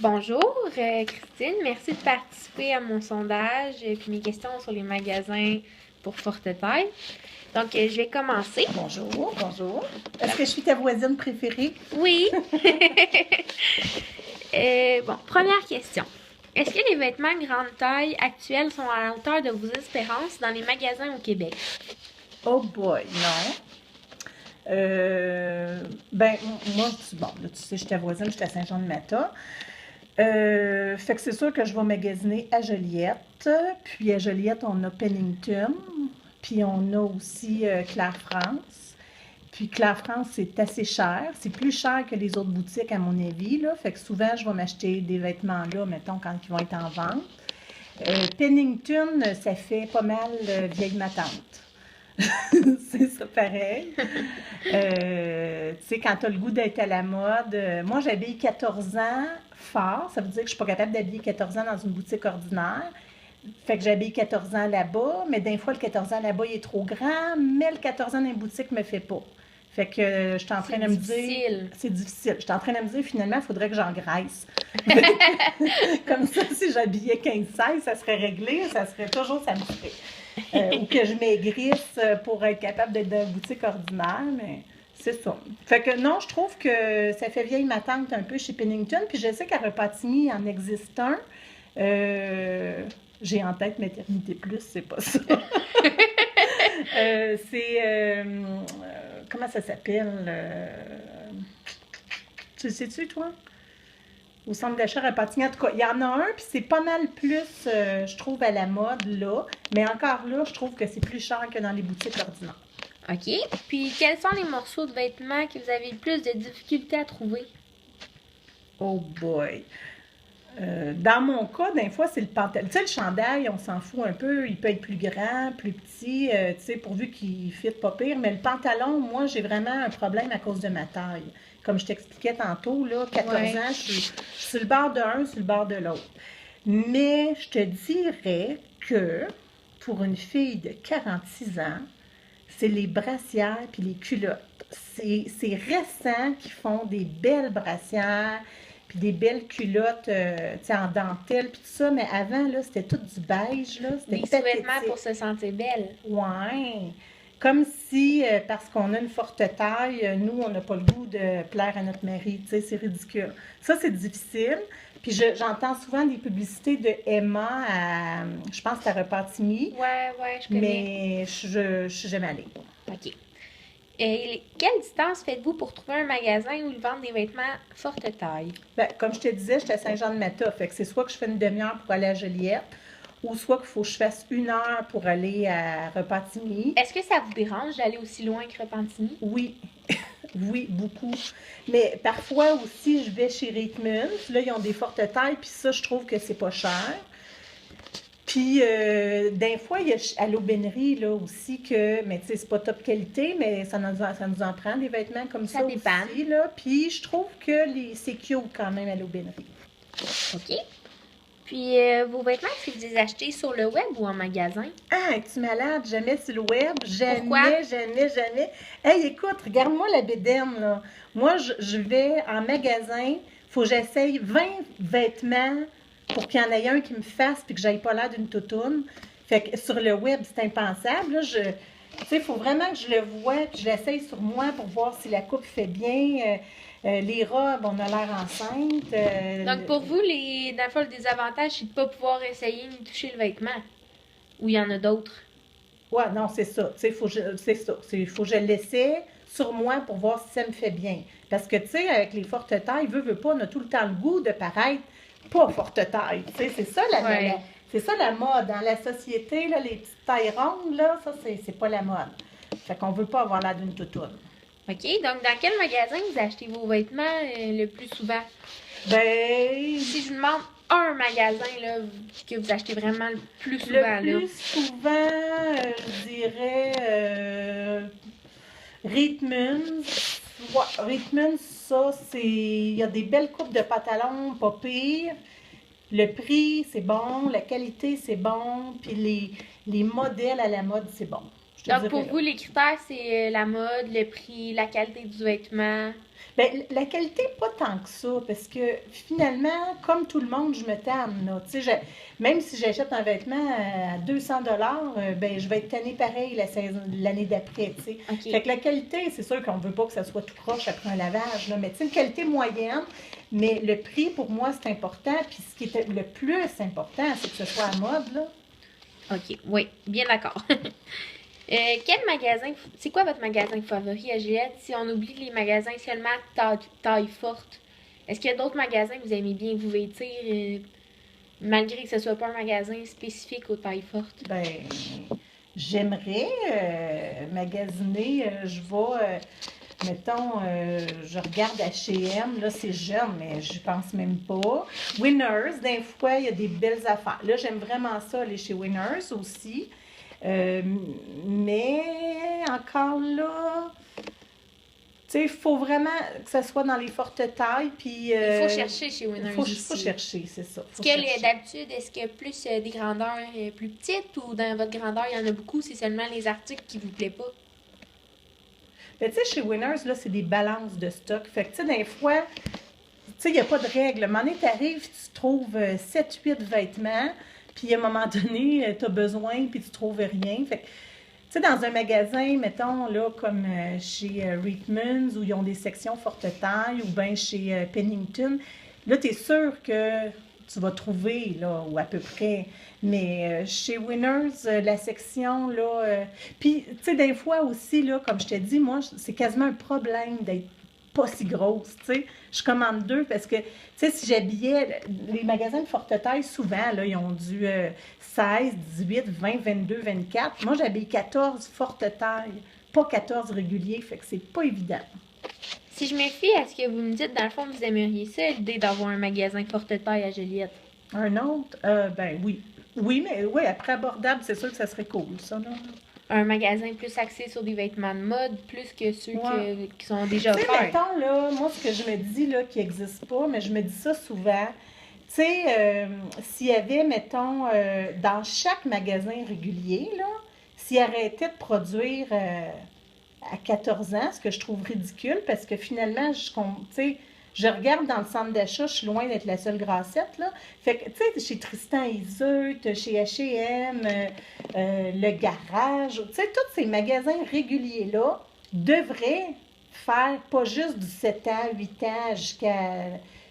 Bonjour, Christine. Merci de participer à mon sondage puis mes questions sur les magasins pour forte taille. Donc, je vais commencer. Bonjour, bonjour. Est-ce que je suis ta voisine préférée? Oui. Bon, première question. Est-ce que les vêtements grande taille actuels sont à la hauteur de vos espérances dans les magasins au Québec? Oh boy, non. Moi, bon, là, tu sais, je suis ta voisine, je suis à Saint-Jean-de-Mata. Fait que c'est sûr que je vais magasiner à Joliette. Puis à Joliette, on a Pennington. Puis on a aussi Claire France. Puis Claire France, c'est assez cher. C'est plus cher que les autres boutiques, à mon avis, là. Fait que souvent, je vais m'acheter des vêtements là, mettons, quand ils vont être en vente. Pennington, ça fait pas mal vieille ma tante. C'est ça pareil. Tu sais, quand tu as le goût d'être à la mode, moi j'habille 14 ans fort, ça veut dire que je suis pas capable d'habiller 14 ans dans une boutique ordinaire. Fait que j'habille 14 ans là-bas, mais d'un fois le 14 ans là-bas il est trop grand, mais le 14 ans dans une boutique me fait pas. Fait que je suis en train de me dire. C'est difficile. Je suis en train de me dire finalement, il faudrait que j'engraisse. Comme ça, si j'habillais 15-16, ça serait réglé, ça serait toujours, ça me ferait. Ou que je maigrisse pour être capable d'être dans une boutique ordinaire, mais c'est ça. Fait que non, je trouve que ça fait vieille ma tante un peu chez Pennington, puis je sais qu'à Repentigny, il en existe un. J'ai en tête Maternité Plus, c'est pas ça. Comment ça s'appelle? Tu le sais-tu, toi? Au centre d'achat Repentigny. En tout cas, il y en a un, puis c'est pas mal plus, je trouve, à la mode, là. Mais encore là, je trouve que c'est plus cher que dans les boutiques ordinaires. OK. Puis, quels sont les morceaux de vêtements que vous avez le plus de difficultés à trouver? Oh boy! Dans mon cas, des fois, c'est le pantalon. Tu sais, le chandail, on s'en fout un peu. Il peut être plus grand, plus petit, tu sais, pourvu qu'il ne fitte pas pire. Mais le pantalon, moi, j'ai vraiment un problème à cause de ma taille. Comme je t'expliquais tantôt, là, 14 ans, je suis sur le bord de un, sur le bord de l'autre. Mais je te dirais que pour une fille de 46 ans, c'est les brassières puis les culottes. C'est récent qu'ils font des belles brassières puis des belles culottes en dentelle puis tout ça, mais avant, là, c'était tout du beige, là, c'était des sous-vêtements pour se sentir belle. Ouais. Comme si, parce qu'on a une forte taille, nous, on n'a pas le goût de plaire à notre mari, tu sais, c'est ridicule. Ça, c'est difficile. Puis j'entends souvent des publicités de Emma à, je pense, à Repentigny. Ouais, je connais. Mais je suis jamais allée. OK. Et quelle distance faites-vous pour trouver un magasin où ils vendent des vêtements forte taille? Ben, comme je te disais, j'étais à Saint-Jean-de-Mata. Fait que c'est soit que je fais une demi-heure pour aller à Joliette, ou soit qu'il faut que je fasse 1 heure pour aller à Repentigny. Est-ce que ça vous dérange d'aller aussi loin que Repentigny? Oui. Oui, beaucoup. Mais parfois aussi, je vais chez Rietmans. Là, ils ont des fortes tailles, puis ça, je trouve que c'est pas cher. Puis, des fois, il y a à l'aubainerie, là, aussi, que, mais tu sais, c'est pas top qualité, mais ça nous en prend, des vêtements comme ça dépend. aussi, là. Puis, je trouve que c'est cute quand même à l'aubainerie. OK. Puis, vos vêtements, est-ce que vous les achetez sur le web ou en magasin? Ah, es-tu malade? Jamais sur le web. Pourquoi? Jamais. Hey, écoute, regarde-moi la bédaine, là. Moi, je vais en magasin, faut que j'essaye 20 vêtements pour qu'il y en ait un qui me fasse puis que j'aille pas l'air d'une toutoune. Fait que sur le web, c'est impensable. Là, tu sais, il faut vraiment que je le voie puis je l'essaye sur moi pour voir si la coupe fait bien. Les robes, on a l'air enceinte. Donc, pour vous, dans le fond, le désavantage, c'est de ne pas pouvoir essayer ni toucher le vêtement. Ou il y en a d'autres? Ouais, non, c'est ça. Tu sais, c'est ça. Faut que je l'essaie sur moi pour voir si ça me fait bien. Parce que, tu sais, avec les fortes tailles, veut pas, on a tout le temps le goût de paraître pas forte taille. Tu sais, c'est ça c'est ça la mode. Dans la société, là, les petites tailles rondes, là, ça, c'est pas la mode. Fait qu'on veut pas avoir l'air d'une toutoune. OK. Donc, dans quel magasin vous achetez vos vêtements le plus souvent? Ben, si je vous demande un magasin là, que vous achetez vraiment le plus souvent, le plus souvent, je dirais Rietmans. Ouais, Rietmans, ça, il y a des belles coupes de pantalons, pas pire. Le prix, c'est bon. La qualité, c'est bon. Puis les modèles à la mode, c'est bon. Je te Donc, pour dirais, là. vous, les critères, c'est la mode, le prix, la qualité du vêtement. Ben, la qualité, pas tant que ça, parce que finalement, comme tout le monde, je me tanne, là. Tu sais, même si j'achète un vêtement à 200 $, ben, je vais être tannée pareil l'année d'après, tu sais. Fait OK. que la qualité, c'est sûr qu'on veut pas que ça soit tout croche après un lavage, là, mais tu sais, une qualité moyenne, mais le prix, pour moi, c'est important, puis ce qui est le plus important, c'est que ce soit à mode, là. OK. Oui, bien d'accord. Quel magasin, c'est quoi votre magasin favori à Juliette si on oublie les magasins seulement taille forte? Est-ce qu'il y a d'autres magasins que vous aimez bien vous vêtir, malgré que ce soit pas un magasin spécifique aux tailles fortes? Ben, j'aimerais magasiner, je vais, mettons, je regarde H&M, là c'est jeune, mais je pense même pas. Winners, des fois, il y a des belles affaires. Là, j'aime vraiment ça, aller chez Winners aussi. Euh, mais encore là, tu sais, il faut vraiment que ça soit dans les fortes tailles, puis Il faut chercher chez il Winners faut aussi. chercher, c'est ça. Est-ce Faut que chercher. d'habitude, est-ce que plus des grandeurs plus petites ou dans votre grandeur, il y en a beaucoup, c'est seulement les articles qui vous plaît pas? Mais tu sais, chez Winners, là, c'est des balances de stock. Fait que, tu sais, des fois, tu sais, il n'y a pas de règle. À un moment donné, tu arrives, tu trouves 7-8 vêtements, puis à un moment donné, tu as besoin, puis tu trouves rien. Fait que, tu sais, dans un magasin, mettons, là, comme chez Reitmans, où ils ont des sections forte taille, ou bien chez Pennington, là, tu es sûr que tu vas trouver, là, ou à peu près. Mais chez Winners, la section, là... puis, tu sais, des fois aussi, là, comme je te dis, moi, c'est quasiment un problème d'être pas si grosse, tu sais. Je commande deux parce que, tu sais, si j'habillais... Les magasins de forte taille, souvent, là, ils ont du 16, 18, 20, 22, 24. Moi, j'habille 14 forte taille, pas 14 réguliers, fait que c'est pas évident. Si je me fie à ce que vous me dites, dans le fond, vous aimeriez ça, l'idée d'avoir un magasin forte taille à Joliette. Un autre, ben oui. Oui, mais oui, après abordable, c'est sûr que ça serait cool, ça, là. Un magasin plus axé sur des vêtements de mode, plus que ceux Ouais. qui sont déjà Tu sais, offerts. mettons, là, moi, ce que je me dis, là, qui n'existe pas, mais je me dis ça souvent, tu sais, s'il y avait, mettons, dans chaque magasin régulier, là, s'ils arrêtaient de produire à 14 ans, ce que je trouve ridicule, parce que finalement, tu sais, je regarde dans le centre d'achat, je suis loin d'être la seule grassette, là. Fait que, tu sais, chez Tristan Iseult, chez H&M, le Garage, tu sais, tous ces magasins réguliers-là devraient faire pas juste du 7 ans, 8 ans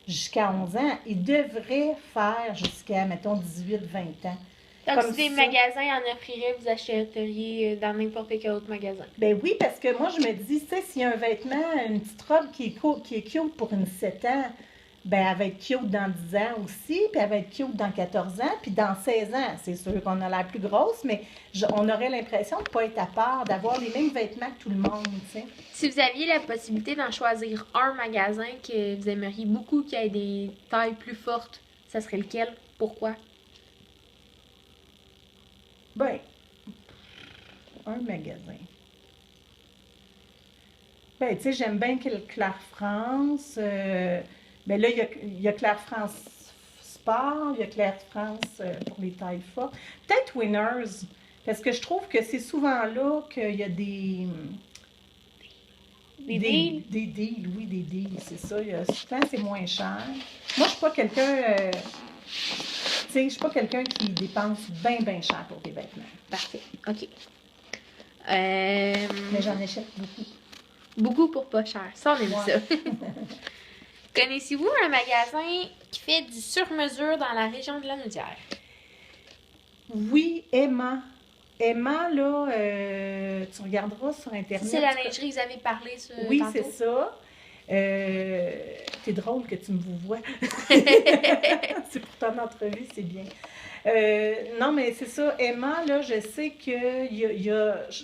jusqu'à 11 ans, ils devraient faire jusqu'à, mettons, 18, 20 ans. Donc, Comme si des ça. magasins en offriraient, vous achèteriez dans n'importe quel autre magasin. Ben oui, parce que moi, je me dis, tu sais, s'il y a un vêtement, une petite robe qui est cute pour une 7 ans, ben elle va être cute dans 10 ans aussi, puis elle va être cute dans 14 ans, puis dans 16 ans. C'est sûr qu'on a l'air plus grosse, mais on aurait l'impression de ne pas être à part, d'avoir les mêmes vêtements que tout le monde, tu sais. Si vous aviez la possibilité d'en choisir un magasin que vous aimeriez beaucoup, qui ait des tailles plus fortes, ça serait lequel? Pourquoi? Ben, un magasin. Ben, tu sais, j'aime bien que le Claire France. Ben là, il y a Claire France Sport, il y a Claire France pour les tailles fortes. Peut-être Winners, parce que je trouve que c'est souvent là qu'il y a Des deals? des deals, oui, des deals, c'est ça. Souvent, c'est moins cher. Moi, je suis pas quelqu'un, tu sais, je suis pas quelqu'un qui dépense bien cher pour des vêtements. Parfait. OK. Mais j'en achète beaucoup. Beaucoup pour pas cher. Ça, on aime Ouais. ça. Connaissez-vous un magasin qui fait du sur-mesure dans la région de la Naudière? Oui, Emma. Emma, là, tu regarderas sur Internet. C'est la lingerie que vous avez parlé sur Oui, tantôt. c'est ça. C'est drôle que tu me vous vois. C'est pour ton entrevue, c'est bien. Non, mais c'est ça. Emma, là, je sais que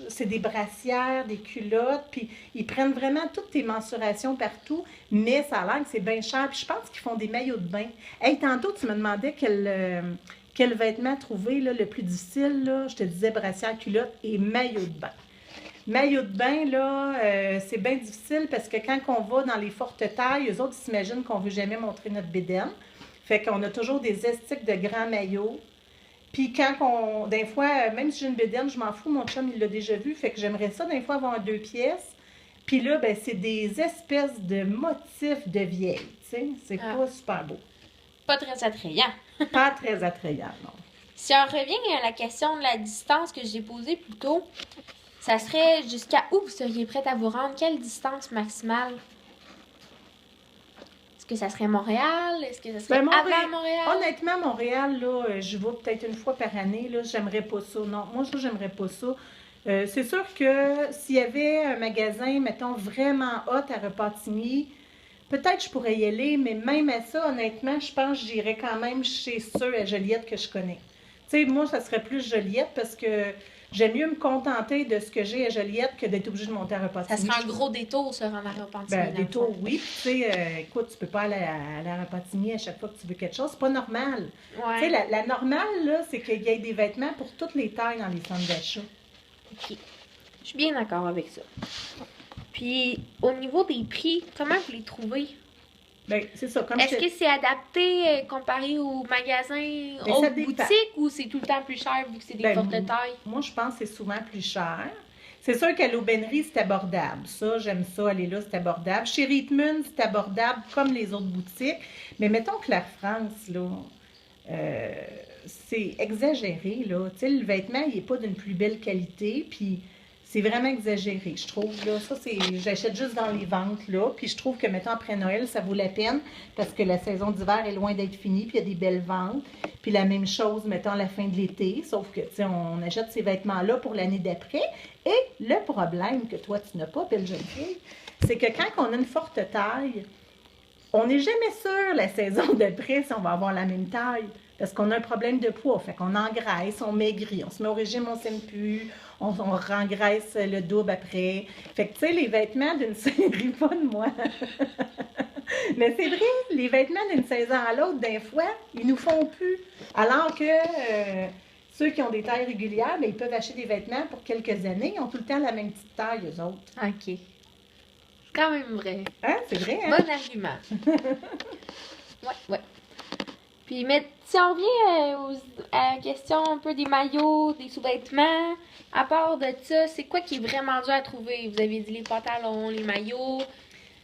c'est des brassières, des culottes, puis ils prennent vraiment toutes tes mensurations partout, mais ça a l'air que c'est bien cher. Puis je pense qu'ils font des maillots de bain. Hey, tantôt, tu me demandais quel vêtement trouver, là, le plus difficile, là. Je te disais brassière, culotte et maillot de bain. Maillot de bain, là, c'est bien difficile parce que quand on va dans les fortes tailles, eux autres s'imaginent qu'on ne veut jamais montrer notre bédaine. Fait qu'on a toujours des estiques de grands maillots. Puis des fois, même si j'ai une bédaine, je m'en fous, mon chum, il l'a déjà vu, fait que j'aimerais ça, des fois, avoir 2 pièces. Puis là, ben, c'est des espèces de motifs de vieilles, tu sais. C'est pas super beau. Pas très attrayant. Pas très attrayant, non. Si on revient à la question de la distance que j'ai posée plus tôt, ça serait jusqu'à où vous seriez prête à vous rendre? Quelle distance maximale? Est-ce que ça serait Montréal? Est-ce que ça serait avant Montréal? Honnêtement, Montréal, là, je vais peut-être une fois par année, là, j'aimerais pas ça. Non, moi, ça, j'aimerais pas ça. C'est sûr que s'il y avait un magasin, mettons, vraiment hot à Repentigny, peut-être je pourrais y aller, mais même à ça, honnêtement, je pense que j'irais quand même chez ceux à Joliette que je connais. Tu sais, moi, ça serait plus Joliette parce que j'aime mieux me contenter de ce que j'ai à Joliette que d'être obligée de monter à Repentigny. Ça serait un gros détour, se rendre à Repentigny. Ben, détour, oui. Tu sais, écoute, tu peux pas aller à la Repentigny à chaque fois que tu veux quelque chose. C'est pas normal. Ouais. Tu sais, la normale, là, c'est qu'il y ait des vêtements pour toutes les tailles dans les centres d'achat. OK. Je suis bien d'accord avec ça. Puis, au niveau des prix, comment vous les trouvez? Bien, c'est ça. Est-ce que c'est adapté comparé aux magasins, aux boutiques, ou c'est tout le temps plus cher vu que c'est des fortes tailles? Moi, je pense que c'est souvent plus cher. C'est sûr qu'à l'aubainerie, c'est abordable. Ça, j'aime ça, aller là, c'est abordable. Chez Rietman, c'est abordable comme les autres boutiques. Mais mettons que la France, là, c'est exagéré, là. Tu sais, le vêtement, il n'est pas d'une plus belle qualité, puis c'est vraiment exagéré, je trouve, là. Ça, j'achète juste dans les ventes, là, puis je trouve que, mettons, après Noël, ça vaut la peine, parce que la saison d'hiver est loin d'être finie, puis il y a des belles ventes. Puis la même chose, mettons, à la fin de l'été, sauf que, tu sais, on achète ces vêtements-là pour l'année d'après. Et le problème que toi, tu n'as pas, belle jeune fille, c'est que quand on a une forte taille, on n'est jamais sûr, la saison d'après, si on va avoir la même taille. Parce qu'on a un problème de poids. Fait qu'on engraisse, on maigrit, on se met au régime, on s'aime plus, on rengraisse le double après. Fait que, tu sais, les vêtements d'une série, pas de moi. Mais c'est vrai, les vêtements d'une saison à l'autre, des fois, ils nous font plus. Alors que ceux qui ont des tailles régulières, bien, ils peuvent acheter des vêtements pour quelques années. Ils ont tout le temps la même petite taille, eux autres. OK. C'est quand même vrai. Hein? C'est vrai, hein? Bon argument. Ouais. Puis, mais si on revient à la question un peu des maillots, des sous-vêtements, à part de ça, c'est quoi qui est vraiment dur à trouver? Vous avez dit les pantalons, les maillots.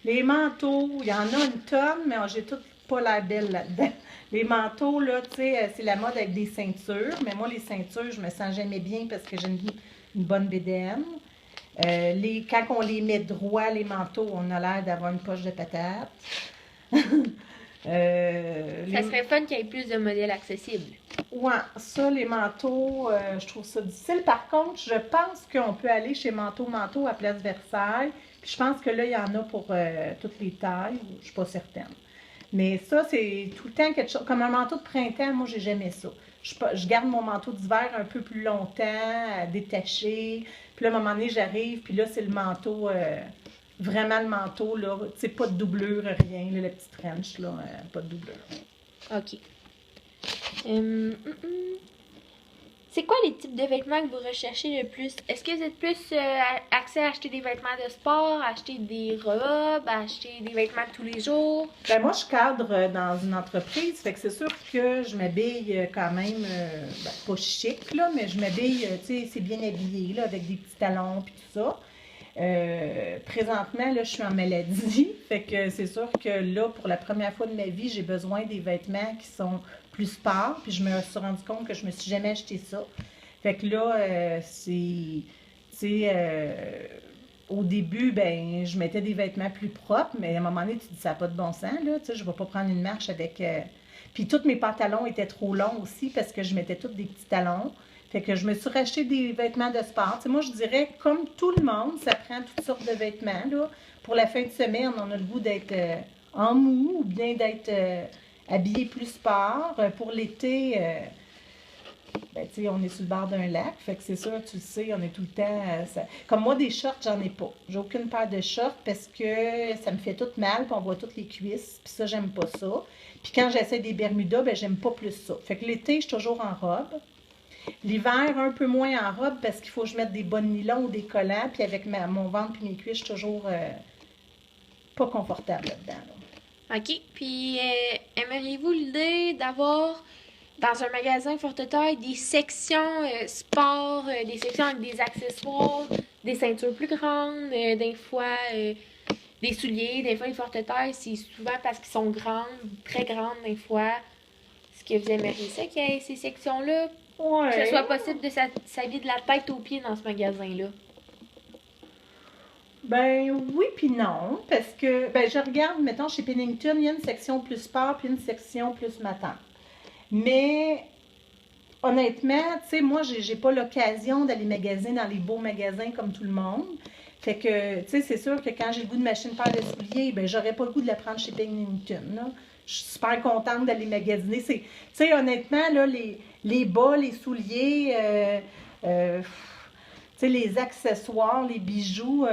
Les manteaux, il y en a une tonne, mais j'ai toutes pas l'air belle là-dedans. Les manteaux, là, tu sais, c'est la mode avec des ceintures, mais moi, les ceintures, je me sens jamais bien parce que j'ai une bonne bédaine. Quand on les met droit, les manteaux, on a l'air d'avoir une poche de patate. Ça serait fun qu'il y ait plus de modèles accessibles. Ouais, ça, les manteaux, je trouve ça difficile. Par contre, je pense qu'on peut aller chez Manteau à Place Versailles. Puis je pense que là, il y en a pour toutes les tailles. Je suis pas certaine. Mais ça, c'est tout le temps quelque chose. Comme un manteau de printemps, moi, j'ai jamais ça. Je garde mon manteau d'hiver un peu plus longtemps, détaché. Puis là, à un moment donné, j'arrive, puis là, c'est le manteau, vraiment le manteau, là. Tu sais, pas de doublure, rien, là, la petite trench, là, pas de doublure. OK. C'est quoi les types de vêtements que vous recherchez le plus? Est-ce que vous êtes plus axé à acheter des vêtements de sport, à acheter des robes, à acheter des vêtements de tous les jours? Ben moi, je cadre dans une entreprise, fait que c'est sûr que je m'habille quand même, pas chic, là, mais je m'habille, tu sais, c'est bien habillé, là, avec des petits talons puis tout ça. Présentement, là, je suis en maladie, fait que c'est sûr que là, pour la première fois de ma vie, j'ai besoin des vêtements qui sont plus sport, puis je me suis rendu compte que je me suis jamais acheté ça. Fait que là, au début, ben, je mettais des vêtements plus propres, mais à un moment donné, tu te dis, ça n'a pas de bon sens, là, tu sais, je ne vais pas prendre une marche avec... Puis tous mes pantalons étaient trop longs aussi, parce que je mettais tous des petits talons. Fait que je me suis racheté des vêtements de sport. Tu sais, moi, je dirais, comme tout le monde, ça prend toutes sortes de vêtements, là. Pour la fin de semaine, on a le goût d'être en mou, ou bien d'être... habillé plus sport. Pour l'été, ben, tu sais, on est sur le bord d'un lac. Fait que c'est sûr, tu le sais, on est tout le temps... Comme moi, des shorts, j'en ai pas. J'ai aucune paire de shorts parce que ça me fait tout mal, puis on voit toutes les cuisses. Puis ça, j'aime pas ça. Puis quand j'essaie des Bermudas, ben j'aime pas plus ça. Fait que l'été, je suis toujours en robe. L'hiver, un peu moins en robe parce qu'il faut que je mette des bonnes nylons ou des collants. Puis avec mon ventre puis mes cuisses, je suis toujours pas confortable là-dedans, là. OK. Puis, aimeriez-vous l'idée d'avoir dans un magasin forte taille, des sections sport, des sections avec des accessoires, des ceintures plus grandes, des fois des souliers, des fois les fortes tailles, c'est souvent parce qu'ils sont grandes, très grandes des fois. Est-ce que vous aimeriez ça qu'il y ait ces sections-là? Que ce soit Ouais. possible de s'habiller de la tête aux pieds dans ce magasin-là. Ben oui puis non, parce que ben je regarde, mettons, chez Pennington, il y a une section plus sport puis une section plus matin. Mais honnêtement, tu sais, moi, j'ai pas l'occasion d'aller magasiner dans les beaux magasins comme tout le monde. Fait que, tu sais, c'est sûr que quand j'ai le goût de m'acheter une paire de souliers, ben j'aurais pas le goût de la prendre chez Pennington, là. Je suis super contente d'aller magasiner. Tu sais, honnêtement, là, les bas, les souliers, tu sais, les accessoires, les bijoux,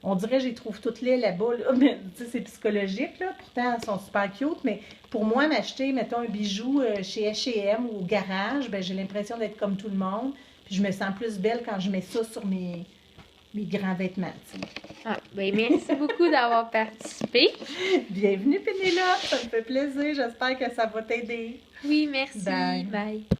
on dirait que je les trouve toutes laids là-bas, là. Mais, tu sais, c'est psychologique, là. Pourtant, elles sont super cute, mais pour moi, m'acheter, mettons, un bijou chez H&M ou au garage, ben j'ai l'impression d'être comme tout le monde. Puis je me sens plus belle quand je mets ça sur mes grands vêtements, tu sais. Ah, ben merci beaucoup d'avoir participé. Bienvenue, Pénélope. Ça me fait plaisir. J'espère que ça va t'aider. Oui, merci. Bye. Bye.